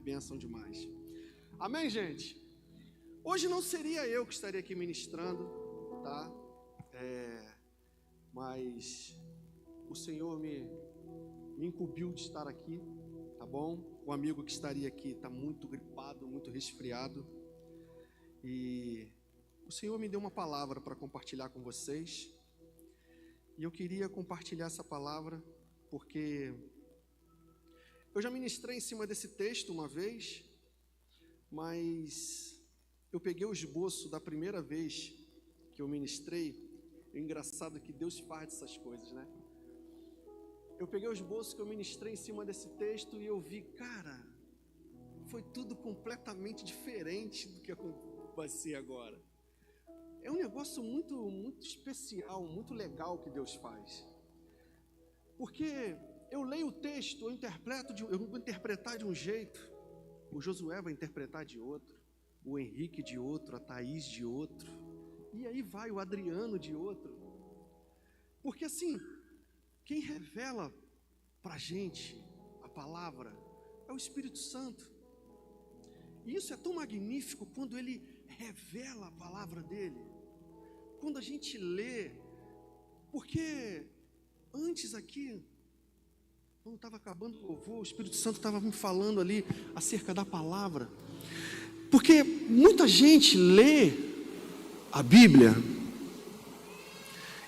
bênção demais. Amém, gente? Hoje não seria eu que estaria aqui ministrando, tá? Mas o Senhor me incumbiu de estar aqui, tá bom? O amigo que estaria aqui está muito gripado, muito resfriado. E o Senhor me deu uma palavra para compartilhar com vocês. E eu queria compartilhar essa palavra porque eu já ministrei em cima desse texto uma vez, mas eu peguei o esboço da primeira vez que eu ministrei. É engraçado que Deus faz essas coisas, né? Eu peguei o esboço que eu ministrei em cima desse texto e eu vi, cara, foi tudo completamente diferente do que vai ser agora. É um negócio muito, muito especial, muito legal que Deus faz. Porque eu leio o texto, eu vou interpretar de um jeito, o Josué vai interpretar de outro, o Henrique de outro, a Thaís de outro, e aí vai o Adriano de outro. Porque assim, quem revela pra gente a palavra é o Espírito Santo. E isso é tão magnífico quando ele revela a palavra dele, quando a gente lê, porque antes aqui, quando estava acabando o louvor, o Espírito Santo estava me falando ali acerca da palavra, porque muita gente lê a Bíblia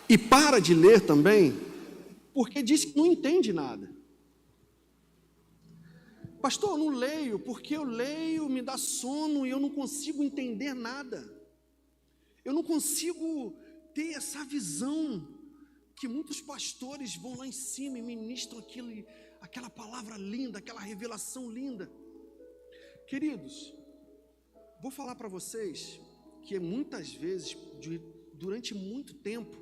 e para de ler também, porque diz que não entende nada. Pastor, eu não leio, porque eu leio, me dá sono e eu não consigo entender nada. Eu não consigo ter essa visão que muitos pastores vão lá em cima e ministram aquela palavra linda, aquela revelação linda. Queridos, vou falar para vocês que muitas vezes, durante muito tempo,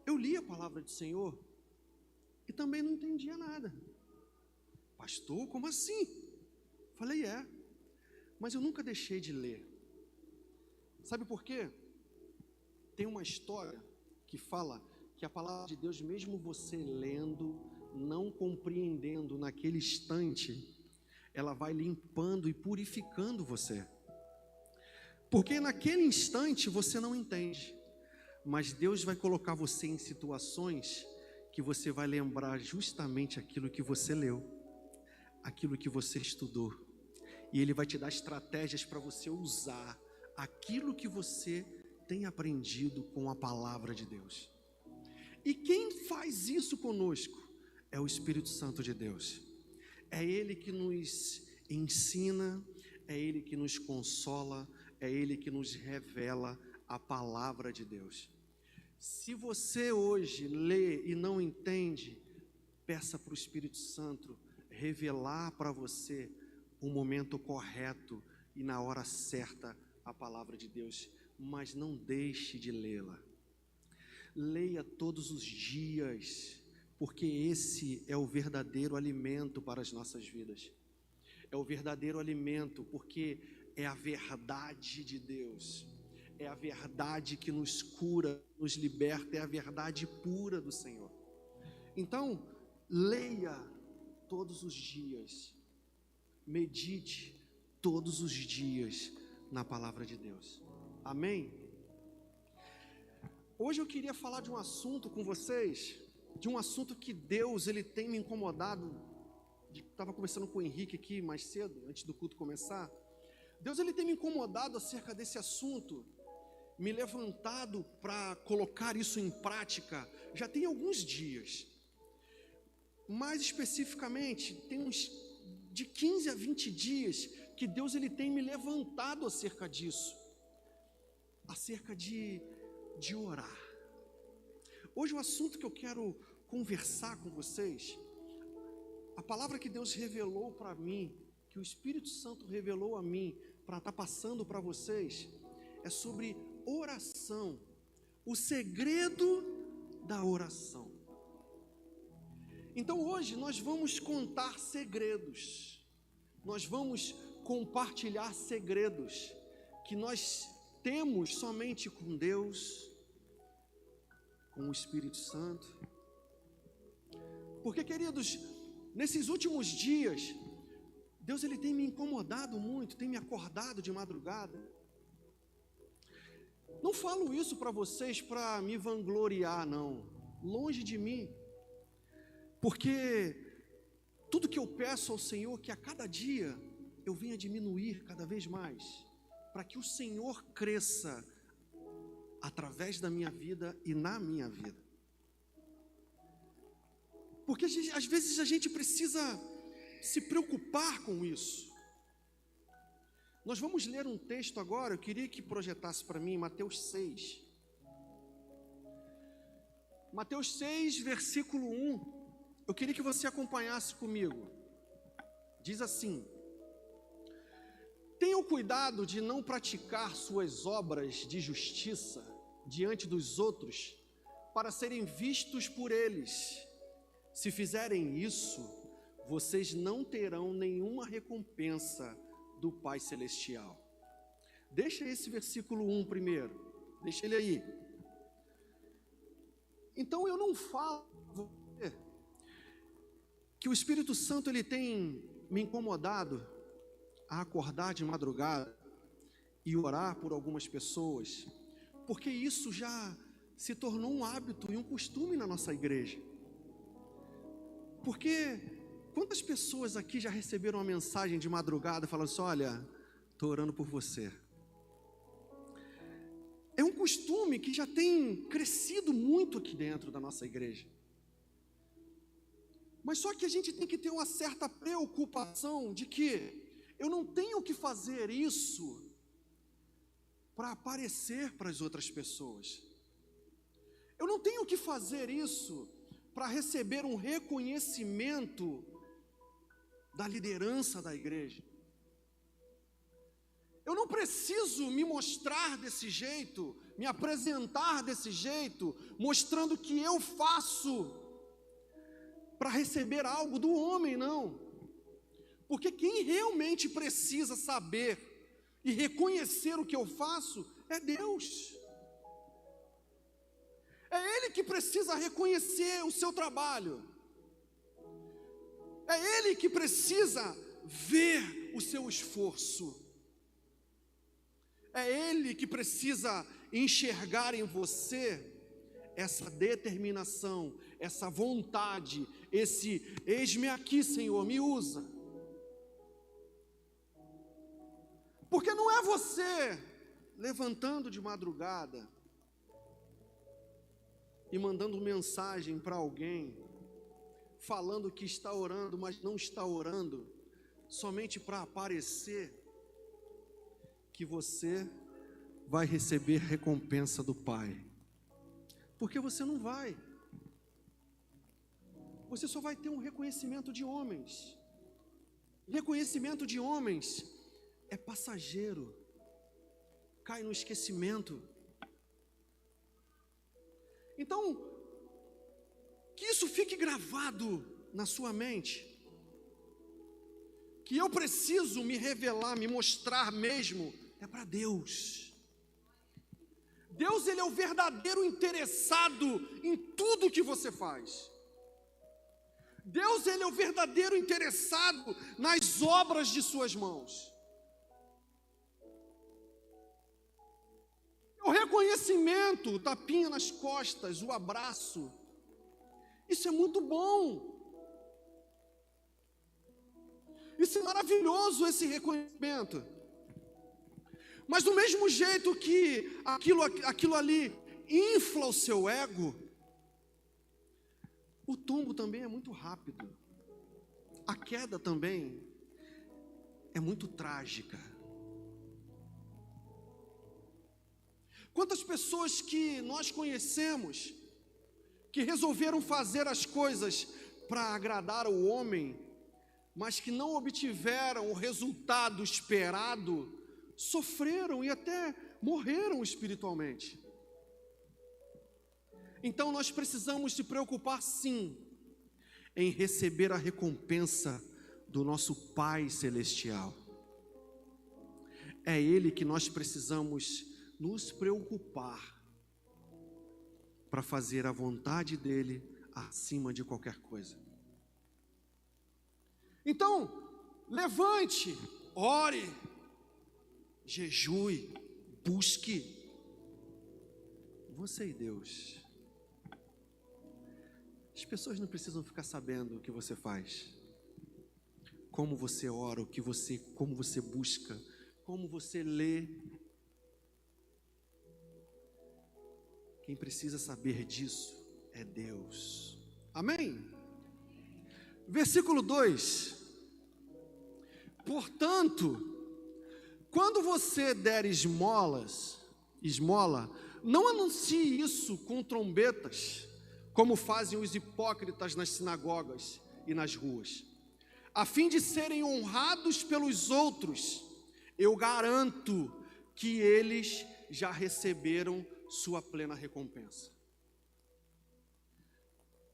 eu li a palavra do Senhor e também não entendia nada. Pastor, como assim? Falei, mas eu nunca deixei de ler. Sabe por quê? Tem uma história que fala que a palavra de Deus, mesmo você lendo, não compreendendo naquele instante, ela vai limpando e purificando você. Porque naquele instante você não entende, mas Deus vai colocar você em situações que você vai lembrar justamente aquilo que você leu, aquilo que você estudou, e Ele vai te dar estratégias para você usar aquilo que você tem aprendido com a palavra de Deus. E quem faz isso conosco é o Espírito Santo de Deus. É Ele que nos ensina, é Ele que nos consola, é Ele que nos revela a palavra de Deus. Se você hoje lê e não entende, peça para o Espírito Santo revelar para você o momento correto e na hora certa a palavra de Deus, mas não deixe de lê-la. Leia todos os dias, porque esse é o verdadeiro alimento para as nossas vidas. É o verdadeiro alimento, porque é a verdade de Deus. É a verdade que nos cura, nos liberta, é a verdade pura do Senhor. Então, leia todos os dias, medite todos os dias na palavra de Deus. Amém? Hoje eu queria falar de um assunto com vocês, de um assunto que Deus, Ele tem me incomodado. Estava conversando com o Henrique aqui mais cedo, antes do culto começar. Deus, Ele tem me incomodado acerca desse assunto, me levantado para colocar isso em prática, já tem alguns dias. Mais especificamente, tem uns de 15 a 20 dias que Deus, Ele tem me levantado acerca disso, acerca de orar. Hoje o assunto que eu quero conversar com vocês, a palavra que Deus revelou para mim, que o Espírito Santo revelou a mim, para estar passando para vocês, é sobre oração, o segredo da oração. Então hoje nós vamos contar segredos, nós vamos compartilhar segredos que nós temos somente com Deus, com o Espírito Santo. Porque, queridos, nesses últimos dias, Deus ele tem me incomodado muito, tem me acordado de madrugada. Não falo isso para vocês para me vangloriar, não. Longe de mim. Porque tudo que eu peço ao Senhor, que a cada dia eu venha diminuir cada vez mais, para que o Senhor cresça através da minha vida e na minha vida. Porque às vezes a gente precisa se preocupar com isso. Nós vamos ler um texto agora, eu queria que projetasse para mim Mateus 6. Mateus 6, versículo 1. Eu queria que você acompanhasse comigo. Diz assim: tenham cuidado de não praticar suas obras de justiça diante dos outros, para serem vistos por eles. Se fizerem isso, vocês não terão nenhuma recompensa do Pai Celestial. Deixa esse versículo 1 primeiro, deixa ele aí. Então eu não falo que o Espírito Santo ele tem me incomodado a acordar de madrugada e orar por algumas pessoas, porque isso já se tornou um hábito e um costume na nossa igreja. Porque quantas pessoas aqui já receberam uma mensagem de madrugada falando assim: olha, estou orando por você. É um costume que já tem crescido muito aqui dentro da nossa igreja. Mas só que a gente tem que ter uma certa preocupação de que eu não tenho que fazer isso para aparecer para as outras pessoas. Eu não tenho que fazer isso para receber um reconhecimento da liderança da igreja. Eu não preciso me mostrar desse jeito, me apresentar desse jeito, mostrando que eu faço para receber algo do homem, não. Porque quem realmente precisa saber e reconhecer o que eu faço é Deus. É Ele que precisa reconhecer o seu trabalho. É Ele que precisa ver o seu esforço. É Ele que precisa enxergar em você essa determinação, essa vontade, esse eis-me aqui, Senhor, me usa. Porque não é você levantando de madrugada e mandando mensagem para alguém, falando que está orando, mas não está orando, somente para aparecer, que você vai receber recompensa do Pai. Porque você não vai. Você só vai ter um reconhecimento de homens. Reconhecimento de homens é passageiro, cai no esquecimento. Então, que isso fique gravado na sua mente, que eu preciso me revelar, me mostrar mesmo, é para Deus. Deus, Ele é o verdadeiro interessado em tudo que você faz. Deus, Ele é o verdadeiro interessado nas obras de suas mãos. O reconhecimento, o tapinha nas costas, o abraço, isso é muito bom. Isso é maravilhoso, esse reconhecimento. Mas do mesmo jeito que aquilo ali infla o seu ego, o tombo também é muito rápido. A queda também é muito trágica. Quantas pessoas que nós conhecemos, que resolveram fazer as coisas para agradar o homem, mas que não obtiveram o resultado esperado, sofreram e até morreram espiritualmente. Então nós precisamos se preocupar sim, em receber a recompensa do nosso Pai Celestial. É Ele que nós precisamos nos preocupar, para fazer a vontade dEle acima de qualquer coisa. Então, Levante, ore, jejue, busque. Você e Deus. As pessoas não precisam ficar sabendo o que você faz, como você ora, como você busca, como você lê. Quem precisa saber disso é Deus. Amém? Versículo 2. Portanto, quando você der esmola, não anuncie isso com trombetas, como fazem os hipócritas nas sinagogas e nas ruas, a fim de serem honrados pelos outros. Eu garanto que eles já receberam sua plena recompensa.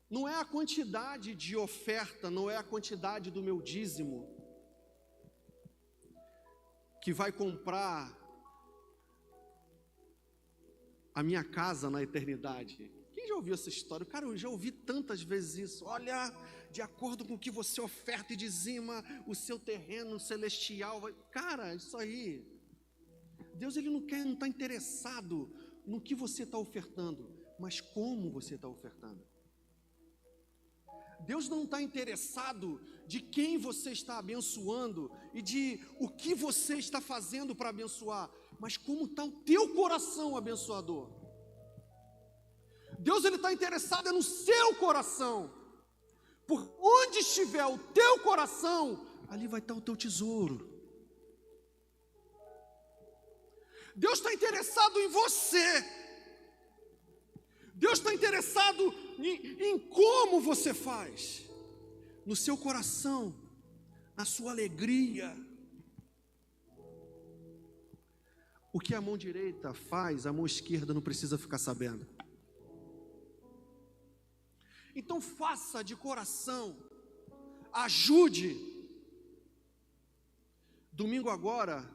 Não é a quantidade de oferta, não é a quantidade do meu dízimo que vai comprar a minha casa na eternidade. Quem já ouviu essa história? Cara, eu já ouvi tantas vezes isso. Olha, de acordo com o que você oferta e dizima, o seu terreno celestial vai... Cara, isso aí, Deus ele não está interessado no que você está ofertando, mas como você está ofertando. Deus não está interessado de quem você está abençoando e de o que você está fazendo para abençoar, mas como está o teu coração abençoador. Deus ele está interessado no seu coração. Por onde estiver o teu coração, ali vai estar o teu tesouro. Deus está interessado em você. Deus está interessado em como você faz, no seu coração, na sua alegria. O que a mão direita faz, a mão esquerda não precisa ficar sabendo. Então faça de coração, ajude. Domingo agora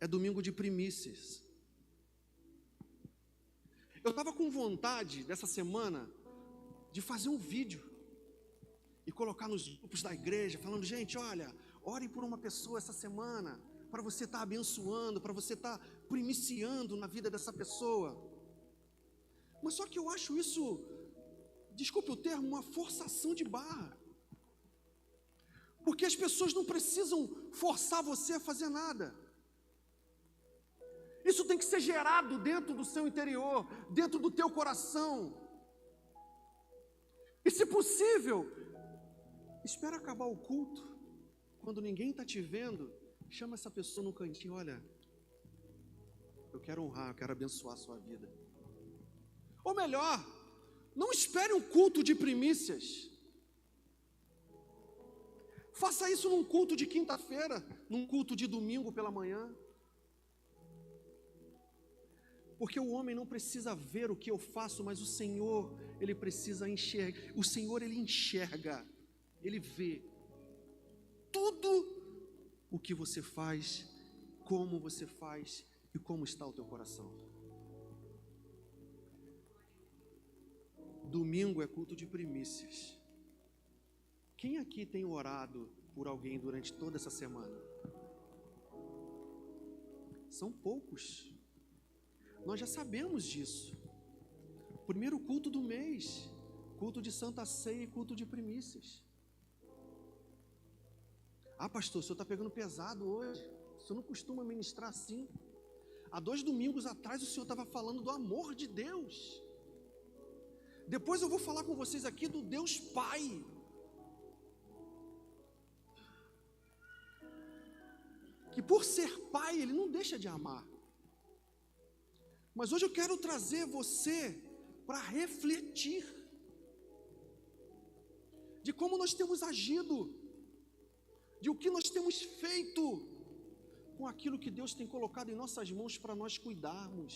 é domingo de primícias. Eu estava com vontade dessa semana de fazer um vídeo e colocar nos grupos da igreja, falando, gente, olha, orem por uma pessoa essa semana, para você estar abençoando, para você estar primiciando na vida dessa pessoa. Mas só que eu acho isso, desculpe o termo, uma forçação de barra. Porque as pessoas não precisam forçar você a fazer nada. Isso tem que ser gerado dentro do seu interior, dentro do teu coração. E se possível, espera acabar o culto, quando ninguém está te vendo, chama essa pessoa no cantinho, olha, eu quero honrar, eu quero abençoar a sua vida. Ou melhor, não espere um culto de primícias. Faça isso num culto de quinta-feira, num culto de domingo pela manhã. Porque o homem não precisa ver o que eu faço, mas o Senhor, Ele precisa enxergar. O Senhor, Ele enxerga, Ele vê tudo o que você faz, como você faz e como está o teu coração. Domingo é culto de primícias. Quem aqui tem orado por alguém durante toda essa semana? São poucos. Nós já sabemos disso. Primeiro culto do mês, culto de Santa Ceia e culto de primícias. Ah, pastor, o senhor está pegando pesado hoje. O senhor não costuma ministrar assim. Há 2 domingos atrás o senhor estava falando do amor de Deus. Depois eu vou falar com vocês aqui do Deus Pai. Que por ser Pai, Ele não deixa de amar. Mas hoje eu quero trazer você para refletir de como nós temos agido, de o que nós temos feito com aquilo que Deus tem colocado em nossas mãos para nós cuidarmos.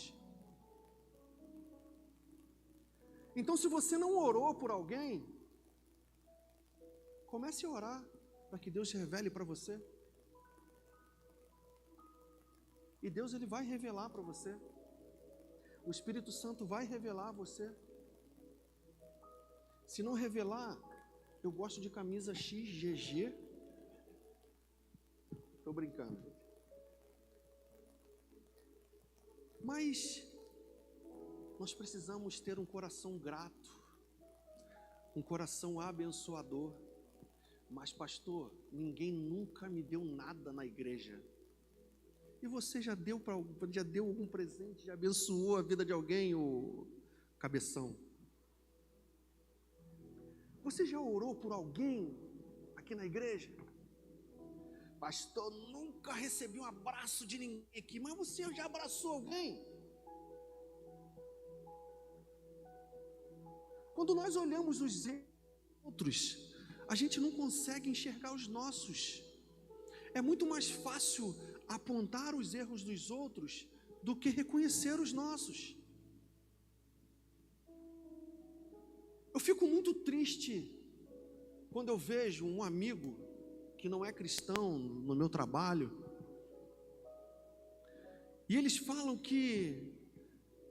Então, se você não orou por alguém, comece a orar para que Deus revele para você. E Deus ele vai revelar para você. O Espírito Santo vai revelar a você. Se não revelar, eu gosto de camisa XGG. Estou brincando. Mas nós precisamos ter um coração grato, um coração abençoador. Mas pastor, ninguém nunca me deu nada na igreja. E você já deu algum presente, já abençoou a vida de alguém, ô cabeção? Você já orou por alguém aqui na igreja? Pastor, nunca recebi um abraço de ninguém aqui, mas você já abraçou alguém? Quando nós olhamos os outros, a gente não consegue enxergar os nossos. É muito mais fácil apontar os erros dos outros do que reconhecer os nossos. Eu fico muito triste quando eu vejo um amigo que não é cristão no meu trabalho, e eles falam que,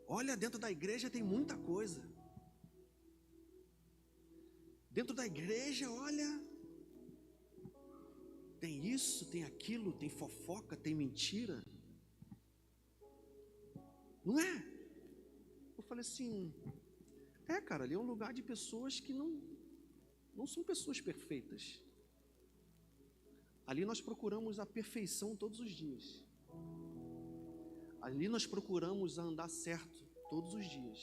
olha, dentro da igreja tem muita coisa. Dentro da igreja, olha, tem isso, tem aquilo, tem fofoca, tem mentira. Não é? Eu falei assim, cara, ali é um lugar de pessoas que não são pessoas perfeitas. Ali nós procuramos a perfeição todos os dias. Ali nós procuramos andar certo todos os dias.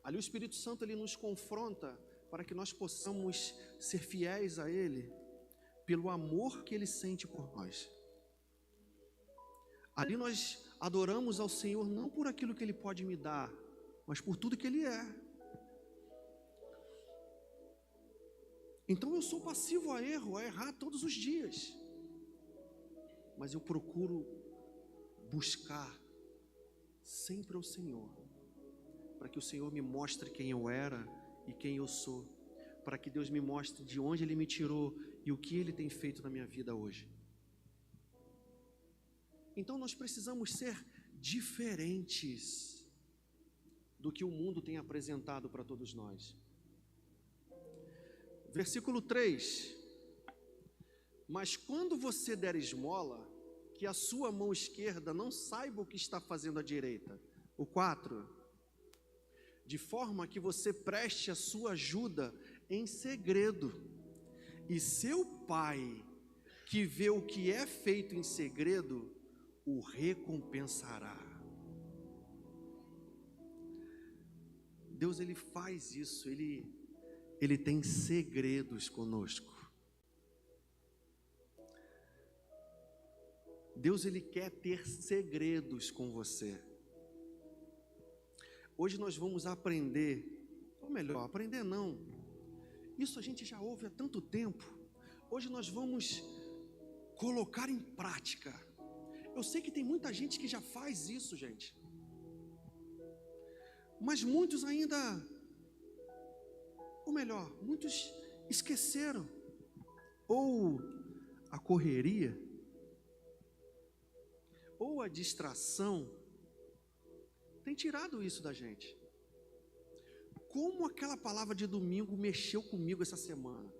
Ali o Espírito Santo ele nos confronta para que nós possamos ser fiéis a Ele pelo amor que Ele sente por nós. Ali nós adoramos ao Senhor não por aquilo que Ele pode me dar, mas por tudo que Ele é. Então eu sou passivo a erro, a errar todos os dias, mas eu procuro buscar sempre ao Senhor, para que o Senhor me mostre quem eu era e quem eu sou, para que Deus me mostre de onde Ele me tirou e o que Ele tem feito na minha vida hoje. Então nós precisamos ser diferentes do que o mundo tem apresentado para todos nós. Versículo 3: mas quando você der esmola, que a sua mão esquerda não saiba o que está fazendo a direita. O 4: de forma que você preste a sua ajuda em segredo, e seu Pai, que vê o que é feito em segredo, o recompensará. Deus, Ele faz isso, Ele tem segredos conosco. Deus, Ele quer ter segredos com você. Hoje nós vamos aprender, ou melhor, aprender não, isso a gente já ouve há tanto tempo. Hoje nós vamos colocar em prática. Eu sei que tem muita gente que já faz isso, gente, mas muitos ainda, ou melhor, muitos esqueceram, ou a correria, ou a distração tem tirado isso da gente. Como aquela palavra de domingo mexeu comigo essa semana.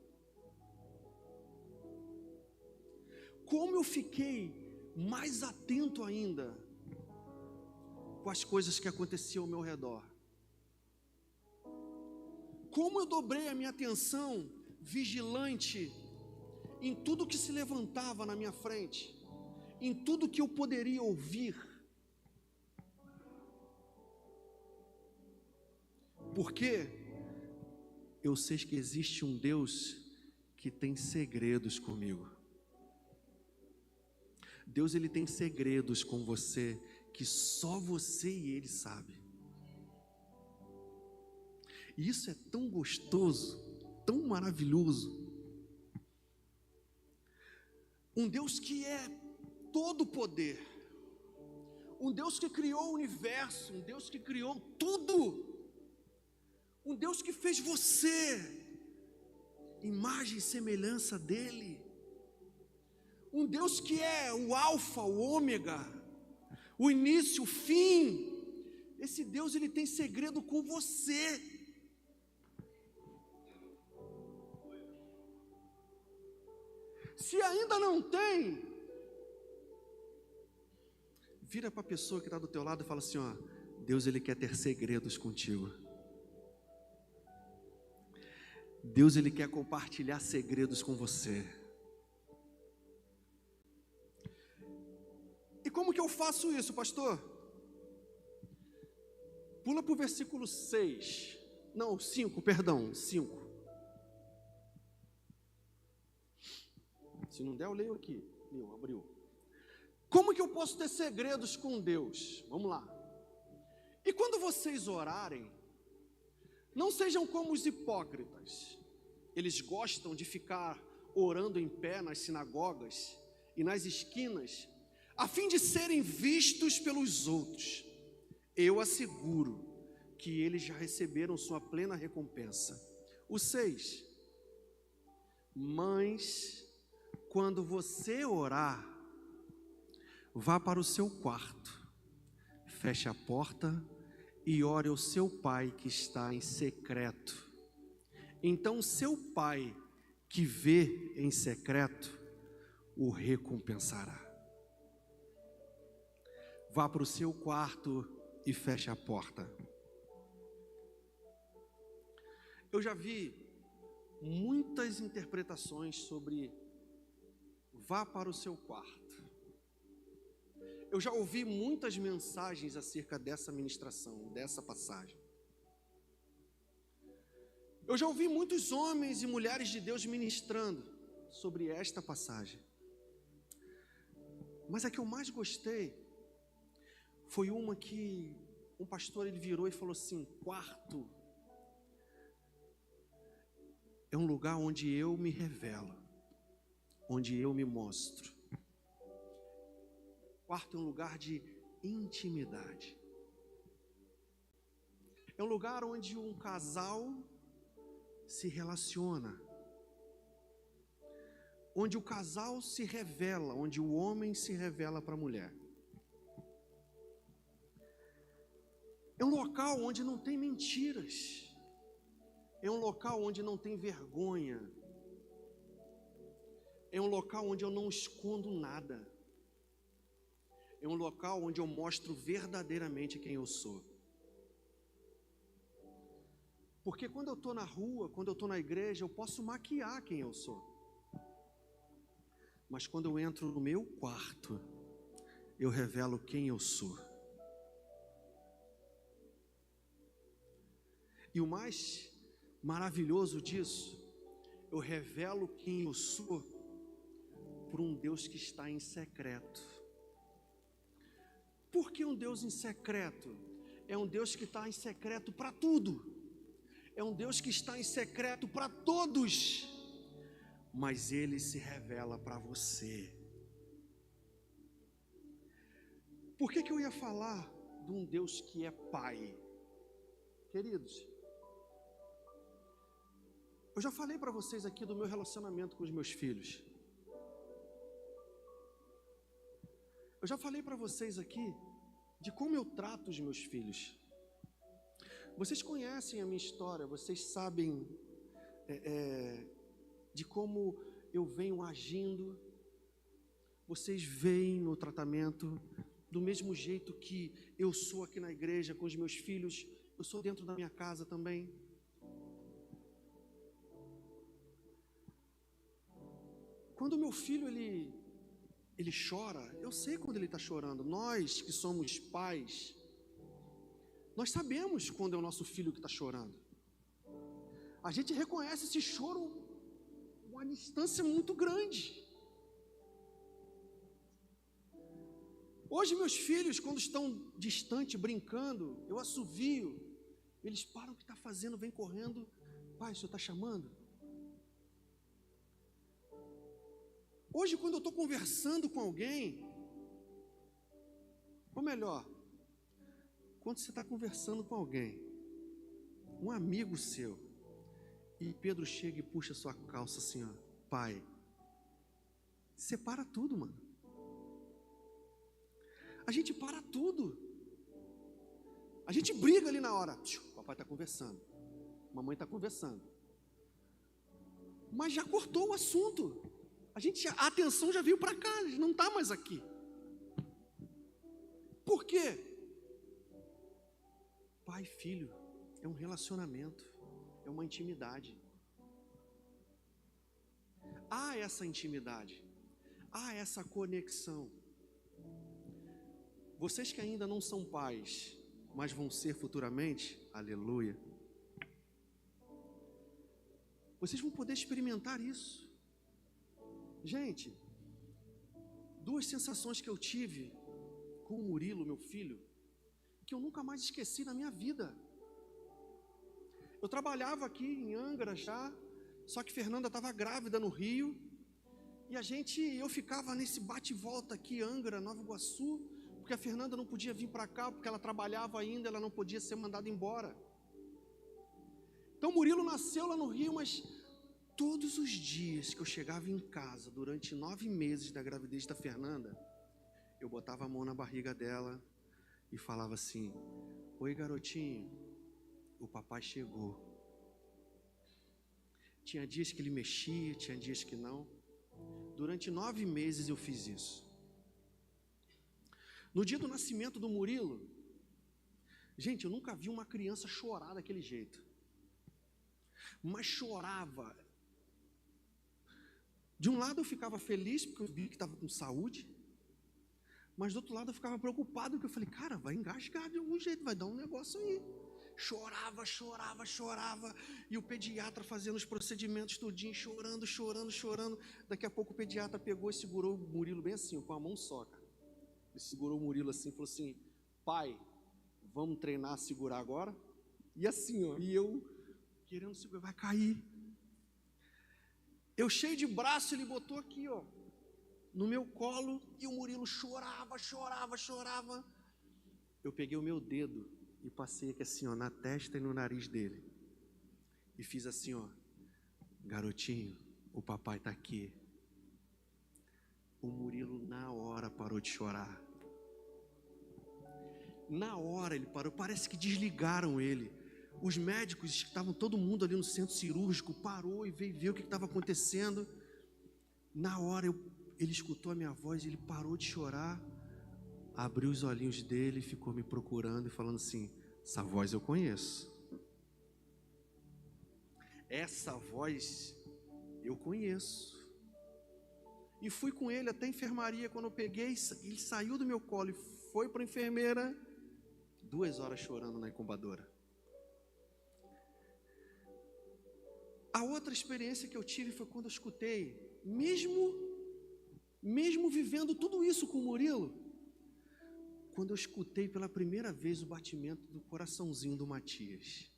Como eu fiquei mais atento ainda com as coisas que aconteciam ao meu redor. Como eu dobrei a minha atenção vigilante em tudo que se levantava na minha frente, em tudo que eu poderia ouvir. Porque eu sei que existe um Deus que tem segredos comigo. Deus, Ele tem segredos com você que só você e Ele sabe. E isso é tão gostoso, tão maravilhoso. Um Deus que é todo poder, um Deus que criou o universo, um Deus que criou tudo, um Deus que fez você, imagem e semelhança dEle, um Deus que é o alfa, o ômega, o início, o fim. Esse Deus, Ele tem segredo com você. Se ainda não tem, vira para a pessoa que está do teu lado e fala assim, ó, Deus, Ele quer ter segredos contigo. Deus, Ele quer compartilhar segredos com você. E como que eu faço isso, pastor? Pula para o versículo 6. Não, 5, perdão, 5. Se não der, eu leio aqui. Abriu. Como que eu posso ter segredos com Deus? Vamos lá. E quando vocês orarem, não sejam como os hipócritas. Eles gostam de ficar orando em pé nas sinagogas e nas esquinas, a fim de serem vistos pelos outros. Eu asseguro que eles já receberam sua plena recompensa. O 6. Mas quando você orar, vá para o seu quarto, feche a porta e ore ao seu pai que está em secreto. Então seu pai que vê em secreto o recompensará. Vá para o seu quarto e feche a porta. Eu já vi muitas interpretações sobre vá para o seu quarto. Eu já ouvi muitas mensagens acerca dessa ministração, dessa passagem. Eu já ouvi muitos homens e mulheres de Deus ministrando sobre esta passagem. Mas a que eu mais gostei foi uma que um pastor ele virou e falou assim: quarto é um lugar onde eu me revelo, onde eu me mostro. Quarto é um lugar de intimidade. É um lugar onde um casal se relaciona, onde o casal se revela, onde o homem se revela para a mulher. É um local onde não tem mentiras. É um local onde não tem vergonha. É um local onde eu não escondo nada. É um local onde eu mostro verdadeiramente quem eu sou. Porque quando eu estou na rua, quando eu estou na igreja, eu posso maquiar quem eu sou. Mas quando eu entro no meu quarto, eu revelo quem eu sou. E o mais maravilhoso disso, eu revelo quem eu sou por um Deus que está em secreto. Por que um Deus em secreto? É um Deus que está em secreto para tudo. É um Deus que está em secreto para todos. Mas Ele se revela para você. Por que eu ia falar de um Deus que é Pai? Queridos, eu já falei para vocês aqui do meu relacionamento com os meus filhos. Eu já falei para vocês aqui de como eu trato os meus filhos. Vocês conhecem a minha história, vocês sabem de como eu venho agindo. Vocês veem no tratamento do mesmo jeito que eu sou aqui na igreja com os meus filhos, eu sou dentro da minha casa também. Quando o meu filho ele chora, eu sei quando ele está chorando. Nós que somos pais, nós sabemos quando é o nosso filho que está chorando. A gente reconhece esse choro a uma distância muito grande. Hoje meus filhos, quando estão distantes, brincando, eu assovio, eles param o que está fazendo, vem correndo. Pai, o senhor está chamando? Hoje, quando eu estou conversando com alguém, ou melhor, quando você está conversando com alguém, um amigo seu, e Pedro chega e puxa sua calça assim, ó, pai, separa tudo, mano. A gente para tudo. A gente briga ali na hora. Papai está conversando, mamãe está conversando, mas já cortou o assunto. A atenção já veio para cá, a gente não está mais aqui. Por quê? Pai e filho é um relacionamento, é uma intimidade. Há essa intimidade, há essa conexão. Vocês que ainda não são pais, mas vão ser futuramente, aleluia, vocês vão poder experimentar isso. Gente, duas sensações que eu tive com o Murilo, meu filho, que eu nunca mais esqueci na minha vida. Eu trabalhava aqui em Angra já, só que Fernanda estava grávida no Rio, e eu ficava nesse bate e volta aqui, Angra, Nova Iguaçu, porque a Fernanda não podia vir para cá, porque ela trabalhava ainda, ela não podia ser mandada embora. Então Murilo nasceu lá no Rio, mas todos os dias que eu chegava em casa, durante 9 meses da gravidez da Fernanda, eu botava a mão na barriga dela e falava assim: oi garotinho, o papai chegou. Tinha dias que ele mexia, tinha dias que não. Durante 9 meses eu fiz isso. No dia do nascimento do Murilo, gente, eu nunca vi uma criança chorar daquele jeito. Mas chorava. De um lado eu ficava feliz, porque eu vi que estava com saúde. Mas do outro lado eu ficava preocupado, porque eu falei, cara, vai engasgar de algum jeito, vai dar um negócio aí. Chorava, e o pediatra fazendo os procedimentos tudinho, chorando. Daqui a pouco o pediatra pegou e segurou o Murilo bem assim, com a mão só, cara. Ele segurou o Murilo assim e falou assim: pai, vamos treinar a segurar agora? E assim, ó, e eu querendo segurar, vai cair. Eu cheio de braço, ele botou aqui, ó, no meu colo, e o Murilo chorava. Eu peguei o meu dedo e passei aqui assim, ó, na testa e no nariz dele. E fiz assim, ó: garotinho, o papai tá aqui. O Murilo na hora parou de chorar. Na hora ele parou, parece que desligaram ele. Os médicos, estavam todo mundo ali no centro cirúrgico, parou e veio ver o que estava acontecendo. Na hora ele escutou a minha voz, ele parou de chorar, abriu os olhinhos dele, ficou me procurando e falando assim: essa voz eu conheço. Essa voz eu conheço. E fui com ele até a enfermaria. Quando eu peguei, ele saiu do meu colo e foi para a enfermeira. 2 horas chorando na incubadora. A outra experiência que eu tive foi quando eu escutei, mesmo vivendo tudo isso com o Murilo, quando eu escutei pela primeira vez o batimento do coraçãozinho do Matias.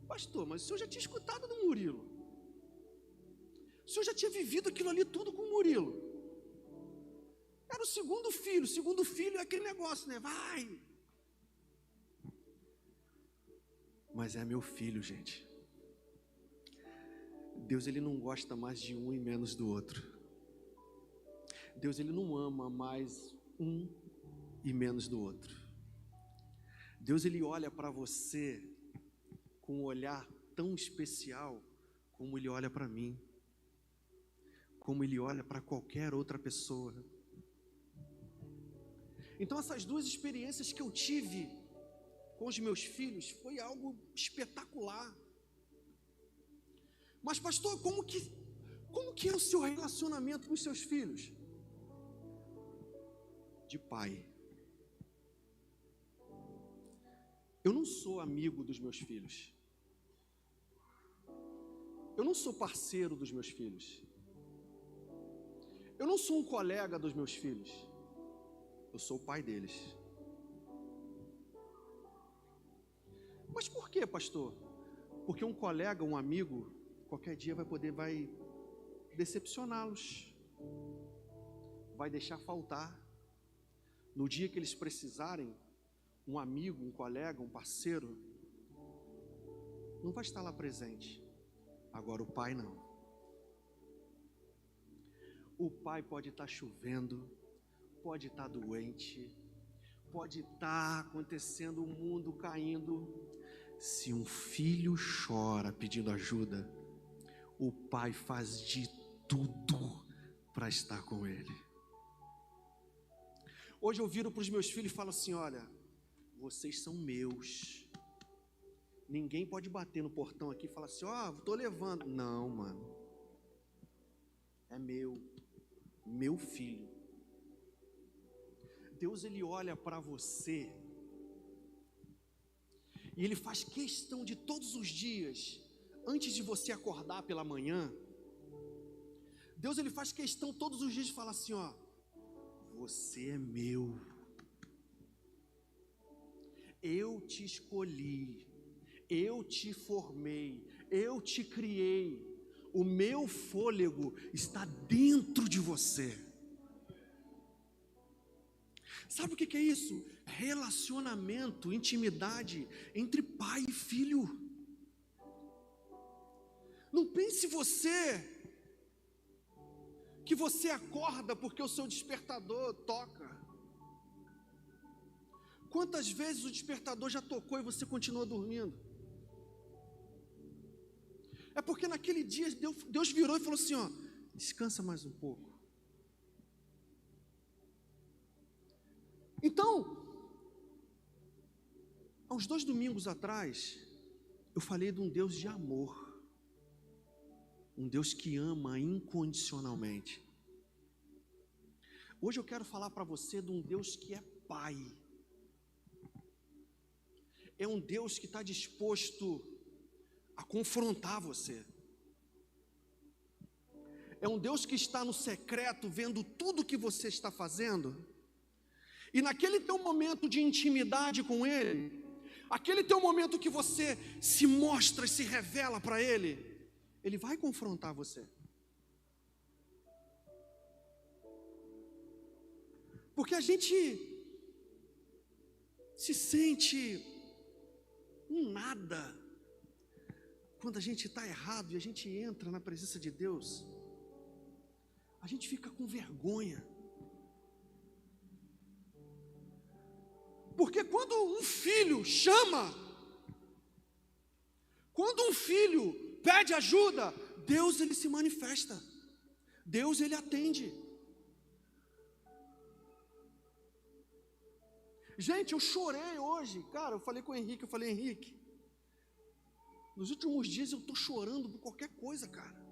Pastor, mas o senhor já tinha escutado do Murilo? O senhor já tinha vivido aquilo ali tudo com o Murilo? Era o segundo filho é aquele negócio, né? Vai! Mas é meu filho, gente. Deus, ele não gosta mais de um e menos do outro. Deus, ele não ama mais um e menos do outro. Deus, ele olha para você com um olhar tão especial como ele olha para mim, como ele olha para qualquer outra pessoa. Então essas duas experiências que eu tive com os meus filhos foi algo espetacular. Mas pastor, como que é o seu relacionamento com os seus filhos? De pai. Eu não sou amigo dos meus filhos. Eu não sou parceiro dos meus filhos. Eu não sou um colega dos meus filhos. Eu sou o pai deles. Mas por quê, pastor? Porque um colega, um amigo, qualquer dia vai decepcioná-los, vai deixar faltar. No dia que eles precisarem, um amigo, um colega, um parceiro, não vai estar lá presente. Agora o pai não. O pai pode estar chovendo, pode estar doente, pode estar acontecendo o mundo caindo. Se um filho chora pedindo ajuda, o pai faz de tudo para estar com Ele. Hoje eu viro para os meus filhos e falo assim: olha, vocês são meus. Ninguém pode bater no portão aqui e falar assim: ó, estou levando. Não, mano. É meu filho. Deus, Ele olha para você e Ele faz questão de todos os dias, antes de você acordar pela manhã, Deus, Ele faz questão todos os dias de falar assim: ó, você é meu. Eu te escolhi, eu te formei, eu te criei. O meu fôlego está dentro de você. Sabe o que é isso? Relacionamento, intimidade entre pai e filho. Não pense que você acorda porque o seu despertador toca. Quantas vezes o despertador já tocou e você continua dormindo? É porque naquele dia Deus virou e falou assim: ó, descansa mais um pouco. Então, há uns 2 domingos atrás, eu falei de um Deus de amor, um Deus que ama incondicionalmente. Hoje eu quero falar para você de um Deus que é Pai. É um Deus que está disposto a confrontar você. É um Deus que está no secreto, vendo tudo que você está fazendo. E naquele teu momento de intimidade com Ele, aquele teu momento que você se mostra e se revela para Ele, Ele vai confrontar você. Porque a gente se sente um nada quando a gente está errado e a gente entra na presença de Deus. A gente fica com vergonha. Porque quando um filho chama, quando um filho pede ajuda, Deus, Ele se manifesta. Deus, Ele atende. Gente, eu chorei hoje. Cara, eu falei com o Henrique, Henrique, nos últimos dias eu estou chorando por qualquer coisa, cara.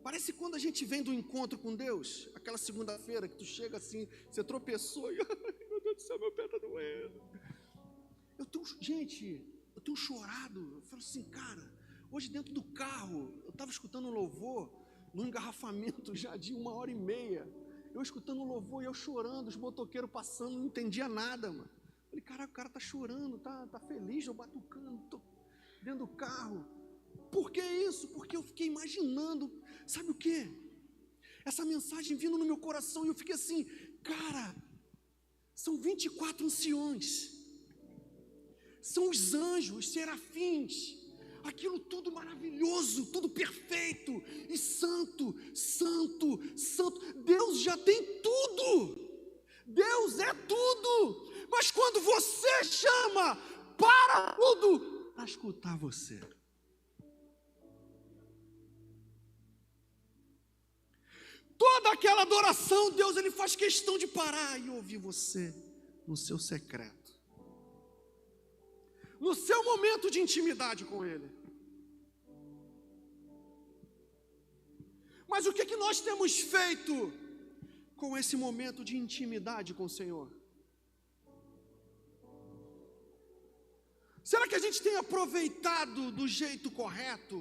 Parece quando a gente vem do encontro com Deus, aquela segunda-feira que tu chega assim, você tropeçou e, meu Deus do céu, meu pé está doendo. Eu tenho chorado. Eu falo assim, cara, hoje dentro do carro, eu estava escutando um louvor, num engarrafamento já de 1h30, eu escutando um louvor e eu chorando, os motoqueiros passando, não entendia nada, mano. Falei, cara, o cara tá chorando, tá feliz, eu batucando, tô dentro do carro. Por que isso? Porque eu fiquei imaginando, sabe o que? Essa mensagem vindo no meu coração e eu fiquei assim, cara, são 24 anciões, são os anjos, os serafins, aquilo tudo maravilhoso, tudo perfeito e santo, santo, santo. Deus já tem tudo, Deus é tudo, mas quando você chama, para tudo para escutar você. Toda aquela adoração, Deus, Ele faz questão de parar e ouvir você no seu secreto, no seu momento de intimidade com Ele. Mas o que nós temos feito com esse momento de intimidade com o Senhor? Será que a gente tem aproveitado do jeito correto?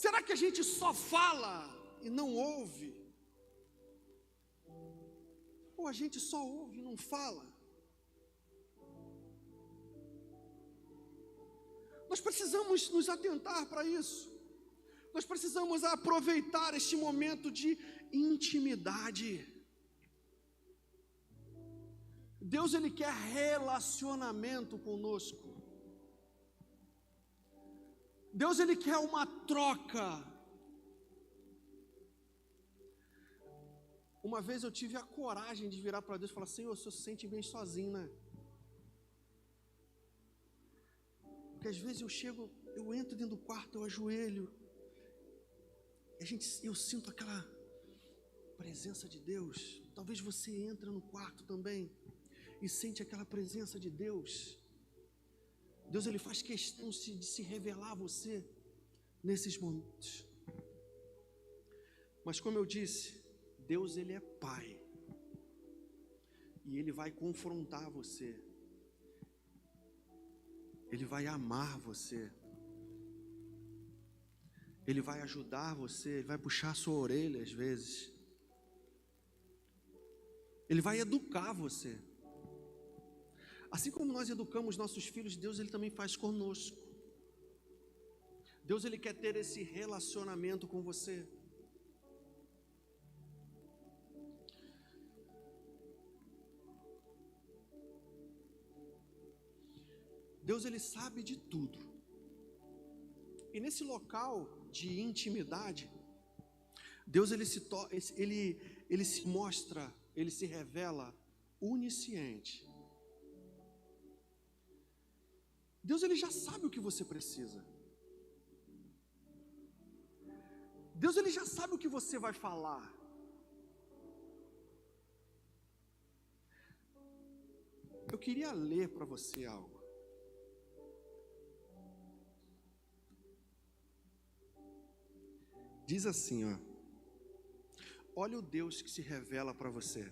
Será que a gente só fala e não ouve? Ou a gente só ouve e não fala? Nós precisamos nos atentar para isso. Nós precisamos aproveitar este momento de intimidade. Deus, Ele quer relacionamento conosco. Deus, Ele quer uma troca. Uma vez eu tive a coragem de virar para Deus e falar, Senhor, o Senhor se sente bem sozinho, né? Porque às vezes eu entro dentro do quarto, eu ajoelho, eu sinto aquela presença de Deus. Talvez você entra no quarto também e sente aquela presença de Deus. Deus, Ele faz questão de se revelar a você nesses momentos. Mas como eu disse, Deus, Ele é Pai. E Ele vai confrontar você. Ele vai amar você. Ele vai ajudar você. Ele vai puxar a sua orelha às vezes. Ele vai educar você. Assim como nós educamos nossos filhos, Deus, Ele também faz conosco. Deus, Ele quer ter esse relacionamento com você. Deus, Ele sabe de tudo. E nesse local de intimidade, Deus, Ele se mostra, Ele se revela onisciente. Deus, Ele já sabe o que você precisa. Deus, Ele já sabe o que você vai falar. Eu queria ler para você algo. Diz assim, ó. Olha o Deus que se revela para você.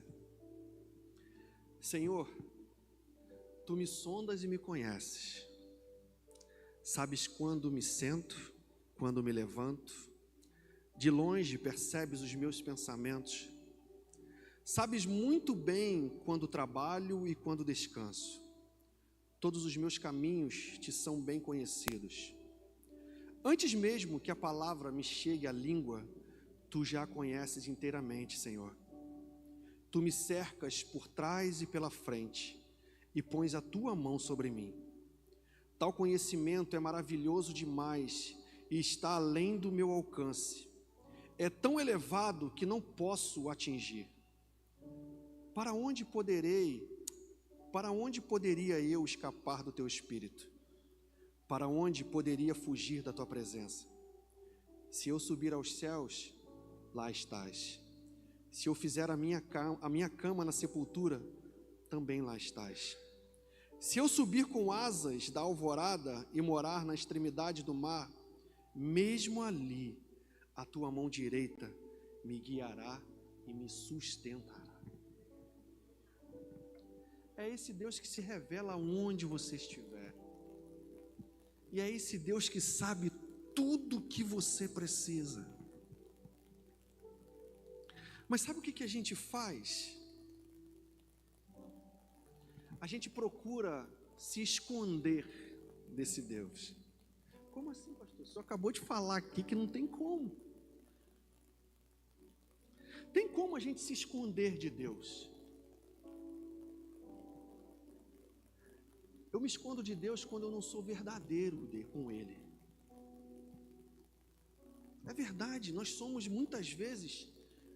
Senhor, Tu me sondas e me conheces. Sabes quando me sento, quando me levanto. De longe percebes os meus pensamentos. Sabes muito bem quando trabalho e quando descanso. Todos os meus caminhos te são bem conhecidos. Antes mesmo que a palavra me chegue à língua, Tu já a conheces inteiramente, Senhor. Tu me cercas por trás e pela frente e pões a Tua mão sobre mim. Tal conhecimento é maravilhoso demais e está além do meu alcance. É tão elevado que não posso atingir. Para onde poderia eu escapar do Teu Espírito? Para onde poderia fugir da Tua presença? Se eu subir aos céus, lá estás. Se eu fizer a minha cama na sepultura, também lá estás. Se eu subir com asas da alvorada e morar na extremidade do mar, mesmo ali, a Tua mão direita me guiará e me sustentará. É esse Deus que se revela onde você estiver. E é esse Deus que sabe tudo o que você precisa. Mas sabe o que a gente faz? A gente procura se esconder desse Deus. Como assim, pastor? Você acabou de falar aqui que não tem como. Tem como a gente se esconder de Deus? Eu me escondo de Deus quando eu não sou verdadeiro com Ele. É verdade, nós somos muitas vezes,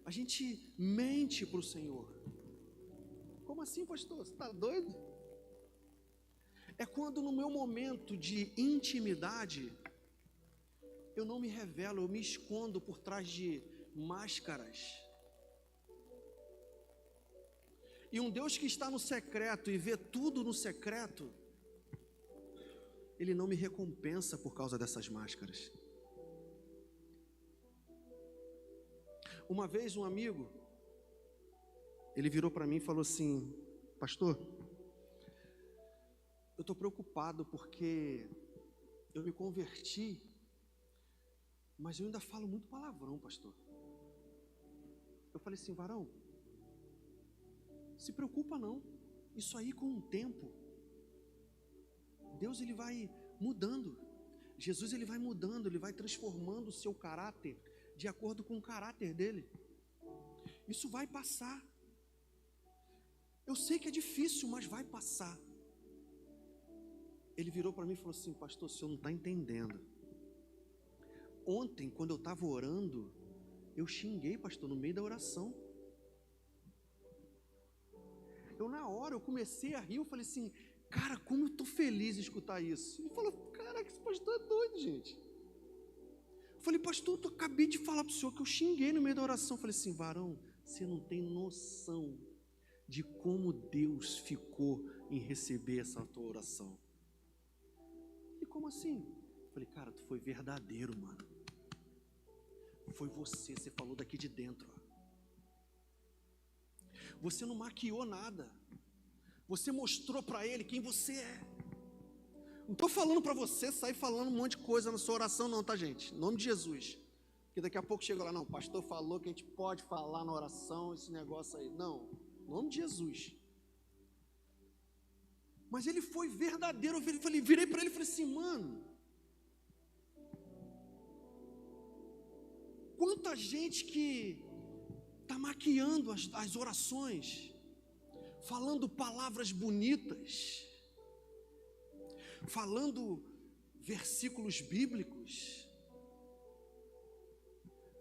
a gente mente para o Senhor. Como assim, pastor? Você está doido? É quando no meu momento de intimidade, eu não me revelo, eu me escondo por trás de máscaras. E um Deus que está no secreto e vê tudo no secreto, Ele não me recompensa por causa dessas máscaras. Uma vez um amigo, ele virou para mim e falou assim: pastor, eu estou preocupado porque eu me converti, mas eu ainda falo muito palavrão, pastor. Eu falei assim: varão, se preocupa não, isso aí com o tempo, Deus ele vai mudando, Jesus ele vai mudando, ele vai transformando o seu caráter de acordo com o caráter dele. Isso vai passar. Eu sei que é difícil, mas vai passar. Ele virou para mim e falou assim: pastor, o senhor não está entendendo. Ontem, quando eu estava orando, eu xinguei, pastor, no meio da oração. Na hora, eu comecei a rir, eu falei assim: cara, como eu estou feliz em escutar isso. Ele falou: caraca, esse pastor é doido, gente. Falei, pastor, eu acabei de falar para o senhor que eu xinguei no meio da oração. Falei assim, varão, você não tem noção de como Deus ficou em receber essa tua oração. E como assim? Falei, cara, tu foi verdadeiro, mano. Foi você falou daqui de dentro. Ó. Você não maquiou nada. Você mostrou para ele quem você é. Não estou falando para você sair falando um monte de coisa na sua oração não, tá, gente? Em nome de Jesus. Porque daqui a pouco chega lá, não, o pastor falou que a gente pode falar na oração, esse negócio aí. Não, em nome de Jesus. Mas ele foi verdadeiro. Eu virei para ele e falei assim, mano, quanta gente que está maquiando as orações, falando palavras bonitas, falando versículos bíblicos.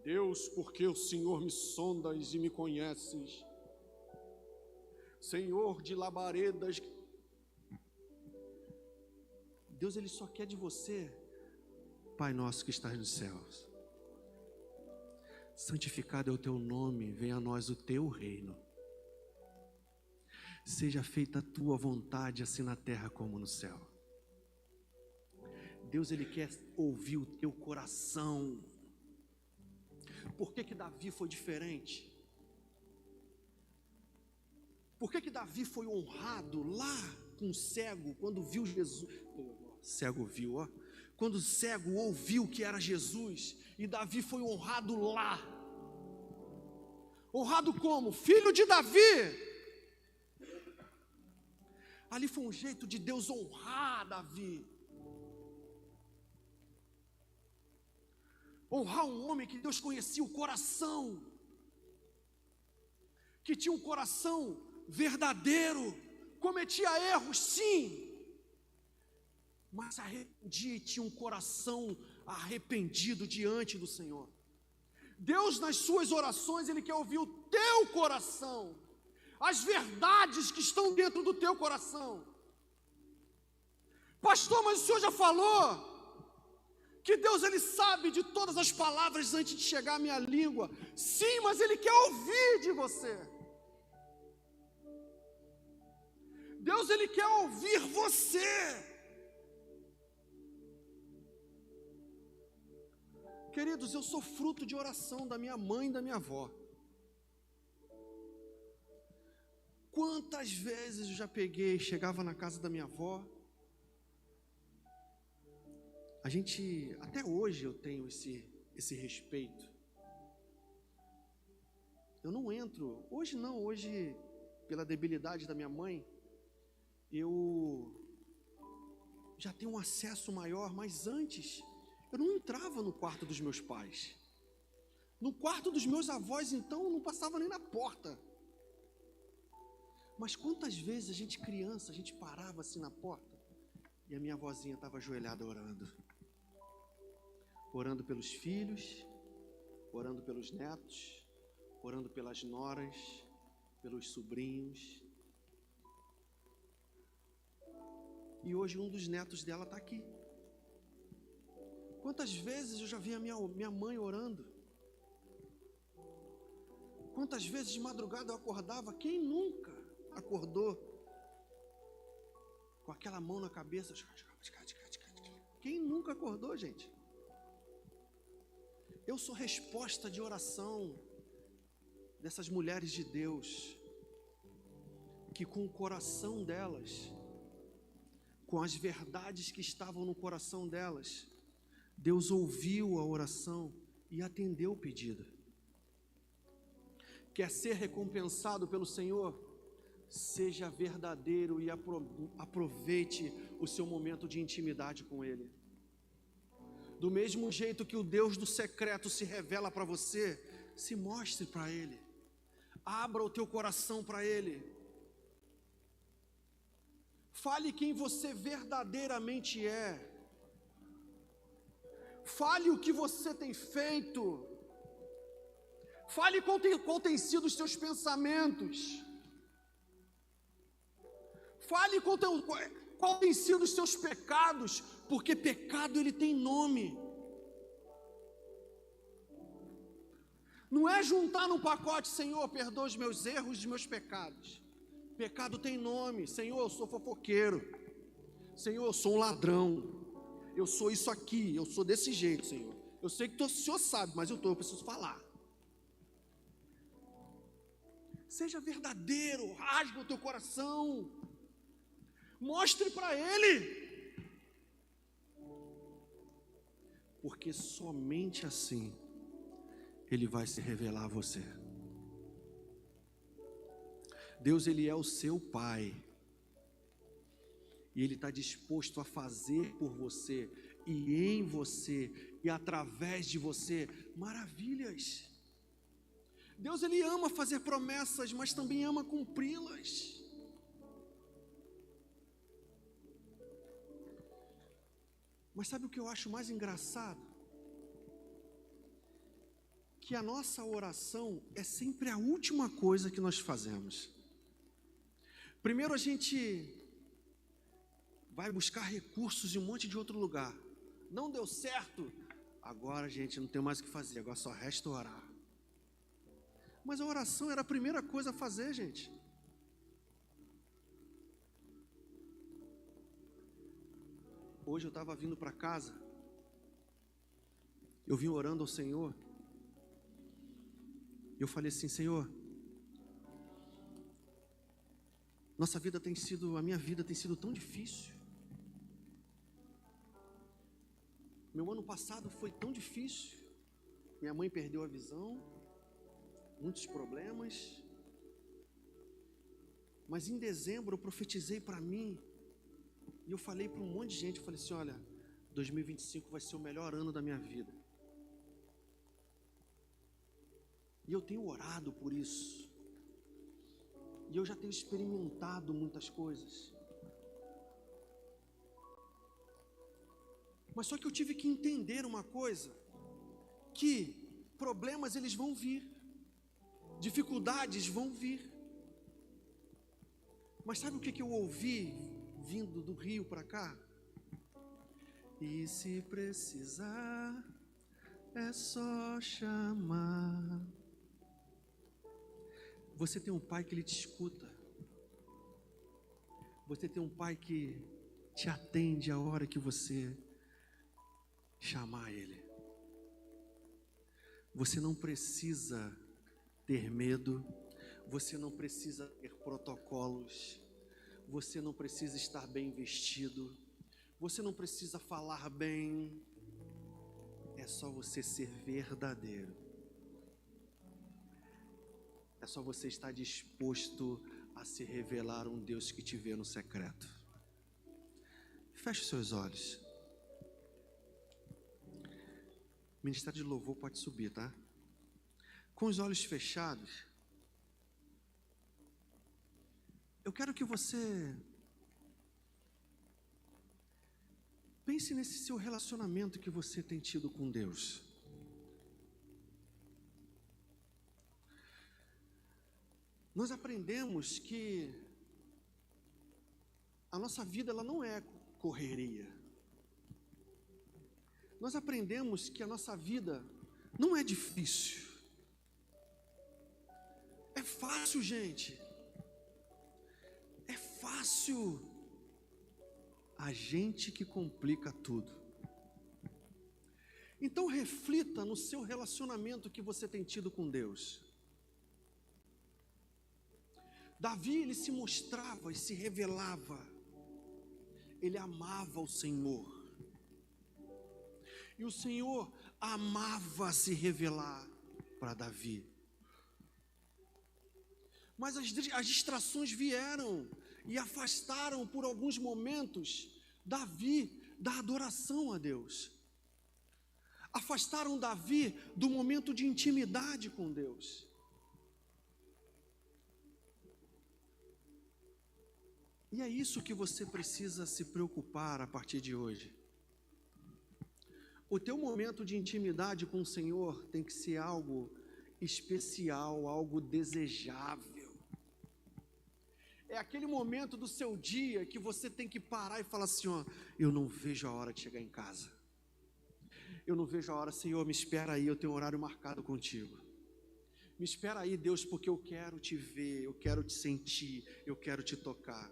Deus, porque o Senhor me sondas e me conheces, Senhor de labaredas. Deus, Ele só quer de você, Pai nosso que estás nos céus, santificado é o teu nome, venha a nós o teu reino, seja feita a tua vontade, assim na terra como no céu. Deus, Ele quer ouvir o teu coração. Por que Davi foi diferente? Por que Davi foi honrado lá com o cego, quando viu Jesus? Cego viu, ó. Quando o cego ouviu que era Jesus, e Davi foi honrado lá. Honrado como? Filho de Davi. Ali foi um jeito de Deus honrar Davi. Honrar um homem que Deus conhecia o coração, que tinha um coração verdadeiro, cometia erros sim, mas se arrependia e tinha um coração arrependido diante do Senhor. Deus, nas suas orações, Ele quer ouvir o teu coração, as verdades que estão dentro do teu coração. Pastor, mas o senhor já falou que Deus, Ele sabe de todas as palavras antes de chegar à minha língua. Sim, mas Ele quer ouvir de você. Deus, Ele quer ouvir você. Queridos, eu sou fruto de oração da minha mãe e da minha avó. Quantas vezes eu já chegava na casa da minha avó. Até hoje eu tenho esse respeito. Eu não entro, hoje pela debilidade da minha mãe, eu já tenho um acesso maior, mas antes, eu não entrava no quarto dos meus pais. No quarto dos meus avós, então, eu não passava nem na porta. Mas quantas vezes a gente criança, a gente parava assim na porta, e a minha avózinha estava ajoelhada orando. Orando pelos filhos, orando pelos netos, orando pelas noras, pelos sobrinhos. E hoje um dos netos dela está aqui. Quantas vezes eu já vi a minha mãe orando? Quantas vezes de madrugada eu acordava? Quem nunca acordou com aquela mão na cabeça? Quem nunca acordou, gente? Eu sou resposta de oração dessas mulheres de Deus, que com o coração delas, com as verdades que estavam no coração delas, Deus ouviu a oração e atendeu o pedido. Quer ser recompensado pelo Senhor? Seja verdadeiro e aproveite o seu momento de intimidade com Ele. Do mesmo jeito que o Deus do secreto se revela para você, se mostre para Ele. Abra o teu coração para Ele. Fale quem você verdadeiramente é. Fale o que você tem feito. Fale qual tem sido os seus pensamentos. Fale qual tem sido os seus pecados, porque pecado ele tem nome. Não é juntar num pacote, Senhor, perdoa os meus erros, os meus pecados. Pecado tem nome. Senhor, eu sou fofoqueiro. Senhor, eu sou um ladrão. Eu sou isso aqui, eu sou desse jeito, Senhor. Eu sei que o Senhor sabe, mas eu preciso falar. Seja verdadeiro, rasga o teu coração. Mostre para Ele. Porque somente assim Ele vai se revelar a você. Deus, Ele é o seu Pai. E Ele está disposto a fazer por você, e em você, e através de você, maravilhas. Deus, Ele ama fazer promessas, mas também ama cumpri-las. Mas sabe o que eu acho mais engraçado? Que a nossa oração é sempre a última coisa que nós fazemos. Primeiro a gente vai buscar recursos em um monte de outro lugar. Não deu certo, agora a gente não tem mais o que fazer, agora só resta orar. Mas a oração era a primeira coisa a fazer, gente. Hoje eu estava vindo para casa, eu vim orando ao Senhor, eu falei assim: Senhor, a minha vida tem sido tão difícil. Meu ano passado foi tão difícil. Minha mãe perdeu a visão, muitos problemas. Mas em dezembro eu profetizei para mim, e eu falei para um monte de gente, eu falei assim: olha, 2025 vai ser o melhor ano da minha vida. E eu tenho orado por isso. E eu já tenho experimentado muitas coisas. Mas só que eu tive que entender uma coisa, que problemas eles vão vir, dificuldades vão vir. Mas sabe o que eu ouvi vindo do Rio para cá? E se precisar, é só chamar. Você tem um pai que ele te escuta. Você tem um pai que te atende a hora que você chamar Ele. Você não precisa ter medo, você não precisa ter protocolos, você não precisa estar bem vestido, você não precisa falar bem, é só você ser verdadeiro, é só você estar disposto a se revelar um Deus que te vê no secreto. Feche os seus olhos. O ministério de louvor pode subir, tá? Com os olhos fechados, eu quero que você pense nesse seu relacionamento que você tem tido com Deus. Nós aprendemos que a nossa vida ela não é correria. Nós aprendemos que a nossa vida não é difícil. É fácil, gente. É fácil. A gente que complica tudo. Então reflita no seu relacionamento que você tem tido com Deus. Davi, ele se mostrava e se revelava. Ele amava o Senhor. E o Senhor amava se revelar para Davi. Mas as distrações vieram e afastaram por alguns momentos Davi da adoração a Deus. Afastaram Davi do momento de intimidade com Deus. E é isso que você precisa se preocupar a partir de hoje. O teu momento de intimidade com o Senhor tem que ser algo especial, algo desejável. É aquele momento do seu dia que você tem que parar e falar assim, ó, eu não vejo a hora de chegar em casa. Eu não vejo a hora, Senhor, me espera aí, eu tenho um horário marcado contigo. Me espera aí, Deus, porque eu quero te ver, eu quero te sentir, eu quero te tocar.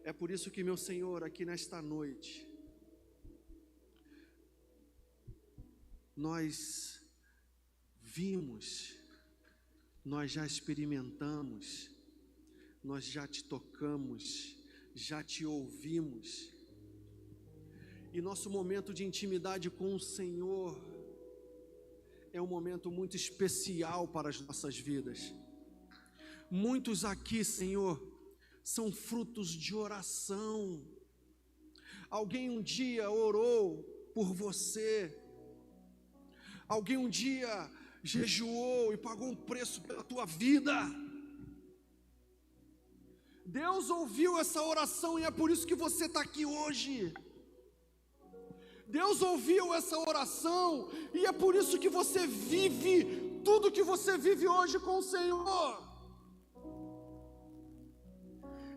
É por isso que, meu Senhor, aqui nesta noite, nós vimos, nós já experimentamos, nós já te tocamos, já te ouvimos, e nosso momento de intimidade com o Senhor é um momento muito especial para as nossas vidas. Muitos aqui, Senhor, são frutos de oração. Alguém um dia orou por você, alguém um dia jejuou e pagou um preço pela tua vida. Deus ouviu essa oração e é por isso que você está aqui hoje. Deus ouviu essa oração e é por isso que você vive tudo que você vive hoje com o Senhor.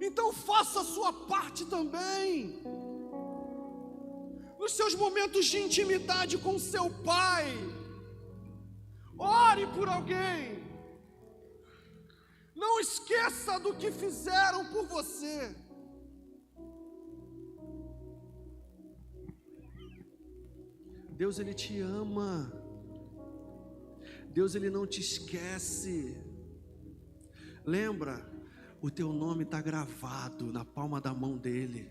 Então faça a sua parte também. Nos seus momentos de intimidade com seu Pai, ore por alguém. Não esqueça do que fizeram por você. Deus, Ele te ama. Deus, Ele não te esquece. Lembra, o teu nome está gravado na palma da mão dEle.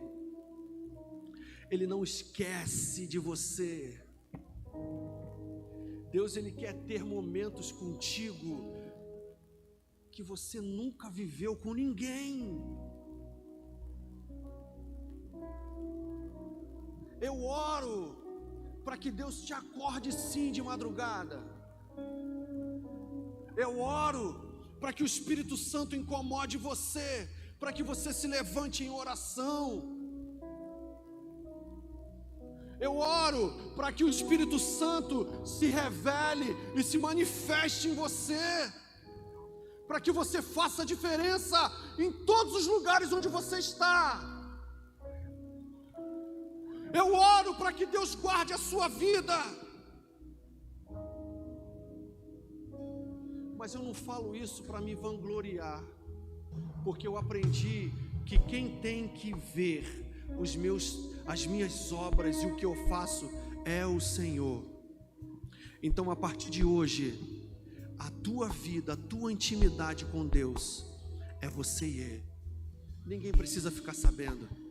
Ele não esquece de você. Deus, Ele quer ter momentos contigo que você nunca viveu com ninguém. Eu oro para que Deus te acorde sim de madrugada. Eu oro para que o Espírito Santo incomode você, para que você se levante em oração. Eu oro para que o Espírito Santo se revele e se manifeste em você, para que você faça a diferença em todos os lugares onde você está. Eu oro para que Deus guarde a sua vida. Mas eu não falo isso para me vangloriar, porque eu aprendi que quem tem que ver as minhas obras e o que eu faço é o Senhor. Então, a partir de hoje, a tua vida, a tua intimidade com Deus é você e Ele. Ninguém precisa ficar sabendo.